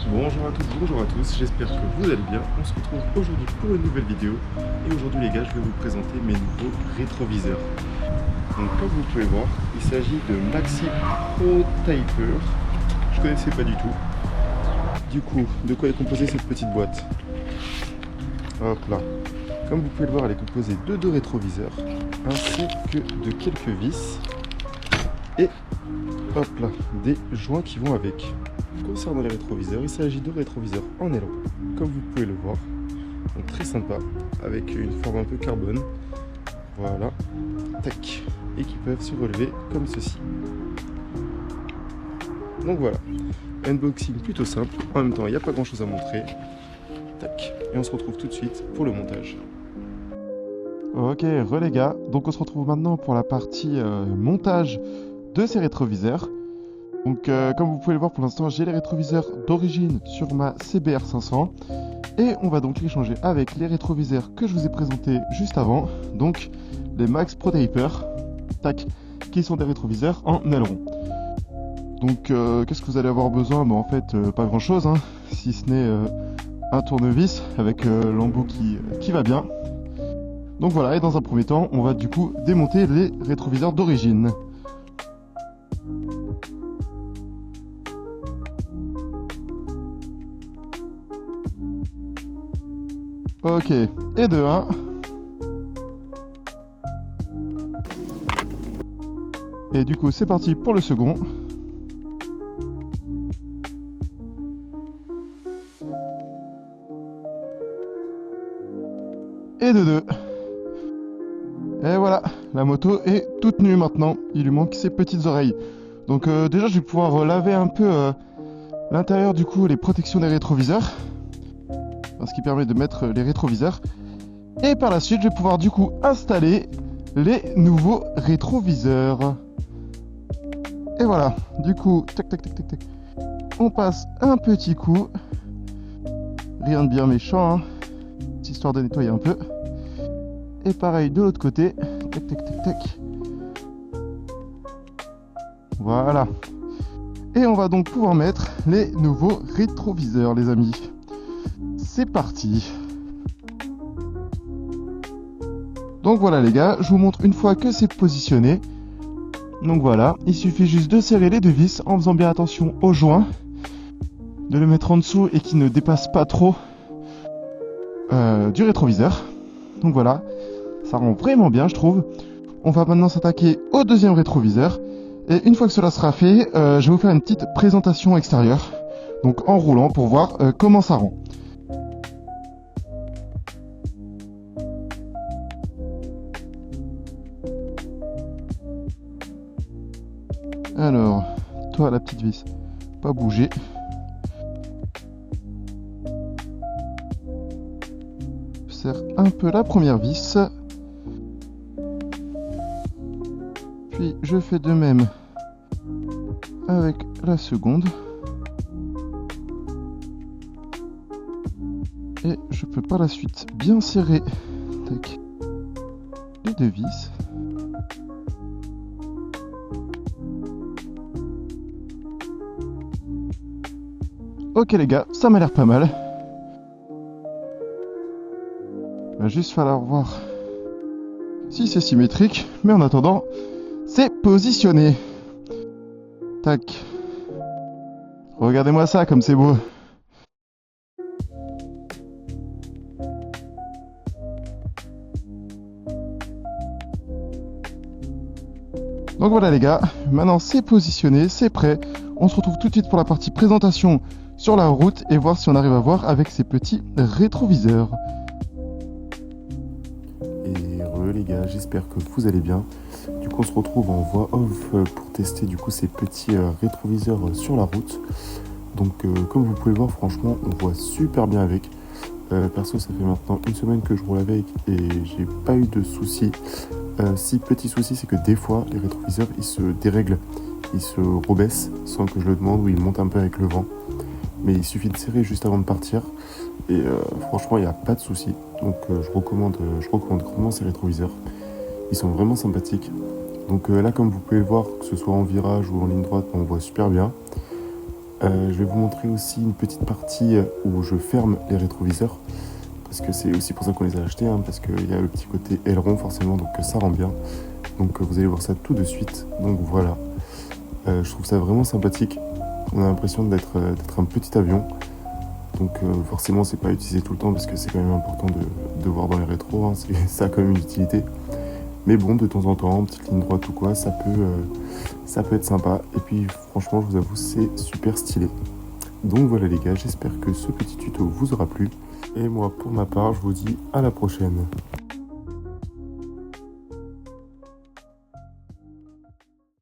Bonjour à toutes, bonjour à tous, j'espère que vous allez bien. On se retrouve aujourd'hui pour une nouvelle vidéo. Et aujourd'hui les gars, je vais vous présenter mes nouveaux rétroviseurs. Donc comme vous pouvez voir, il s'agit de Maxi Pro Typer. Je connaissais pas du tout. Du coup, de quoi est composée cette petite boîte? Hop là. Comme vous pouvez le voir, elle est composée de deux rétroviseurs, ainsi que de quelques vis. Et hop là, des joints qui vont avec. Concernant les rétroviseurs, il s'agit de rétroviseurs en aileron, comme vous pouvez le voir. Donc très sympa, avec une forme un peu carbone. Voilà, tac. Et qui peuvent se relever comme ceci. Donc voilà, unboxing plutôt simple. En même temps, il n'y a pas grand chose à montrer. Tac. Et on se retrouve tout de suite pour le montage. Ok, les gars, donc on se retrouve maintenant pour la partie montage de ces rétroviseurs. Donc comme vous pouvez le voir pour l'instant, j'ai les rétroviseurs d'origine sur ma CBR 500 et on va donc les changer avec les rétroviseurs que je vous ai présentés juste avant, donc les Max Pro Taper, tac, qui sont des rétroviseurs en aileron. Donc qu'est-ce que vous allez avoir besoin? En fait pas grand chose, hein, si ce n'est un tournevis avec l'embout qui va bien. Donc voilà, et dans un premier temps, on va du coup démonter les rétroviseurs d'origine. Ok, et de 1. Et du coup, c'est parti pour le second. Et de 2. Et voilà, la moto est toute nue maintenant. Il lui manque ses petites oreilles. Donc déjà, je vais pouvoir laver un peu l'intérieur, du coup, les protections des rétroviseurs. Ce qui permet de mettre les rétroviseurs. Et par la suite, je vais pouvoir du coup installer les nouveaux rétroviseurs. Et voilà, du coup, tac tac tac tac tac. On passe un petit coup. Rien de bien méchant, hein, histoire de nettoyer un peu. Et pareil de l'autre côté. Tac tac tac tac. Voilà. Et on va donc pouvoir mettre les nouveaux rétroviseurs, les amis. C'est parti. Donc voilà les gars, je vous montre une fois que c'est positionné. Donc voilà, il suffit juste de serrer les deux vis en faisant bien attention aux joints, de le mettre en dessous et qui ne dépasse pas trop du rétroviseur. Donc voilà, ça rend vraiment bien je trouve. On va maintenant s'attaquer au deuxième rétroviseur. Et une fois que cela sera fait, je vais vous faire une petite présentation extérieure. Donc en roulant pour voir comment ça rend. Alors, toi la petite vis, pas bouger. Je serre un peu la première vis. Puis je fais de même avec la seconde. Et je peux par la suite bien serrer tac, les deux vis. Ok les gars, ça m'a l'air pas mal. Il va juste falloir voir si c'est symétrique. Mais en attendant, c'est positionné. Tac. Regardez-moi ça comme c'est beau. Donc voilà les gars, maintenant c'est positionné, c'est prêt. On se retrouve tout de suite pour la partie présentation sur la route et voir si on arrive à voir avec ces petits rétroviseurs. Et les gars, j'espère que vous allez bien. Du coup, on se retrouve en voix off pour tester du coup ces petits rétroviseurs sur la route. Donc comme vous pouvez le voir, franchement, on voit super bien avec. Perso, ça fait maintenant une semaine que je roule avec et j'ai pas eu de soucis. Si petit souci, c'est que des fois, les rétroviseurs, ils se dérèglent, ils se rebaissent sans que je le demande ou ils montent un peu avec le vent. Mais il suffit de serrer juste avant de partir et franchement, il n'y a pas de souci. Donc je recommande grandement ces rétroviseurs. Ils sont vraiment sympathiques. Donc là, comme vous pouvez le voir, que ce soit en virage ou en ligne droite, on voit super bien. Je vais vous montrer aussi une petite partie où je ferme les rétroviseurs. Parce que c'est aussi pour ça qu'on les a achetés, hein, parce qu'il y a le petit côté aileron forcément, donc ça rend bien. Donc vous allez voir ça tout de suite. Donc voilà, je trouve ça vraiment sympathique. On a l'impression d'être un petit avion. Donc forcément c'est pas utilisé tout le temps parce que c'est quand même important de voir dans les rétros, hein, ça a quand même une utilité. Mais bon, de temps en temps, petite ligne droite ou quoi, ça peut être sympa. Et puis franchement, je vous avoue, c'est super stylé. Donc voilà les gars, j'espère que ce petit tuto vous aura plu. Et moi pour ma part, je vous dis à la prochaine.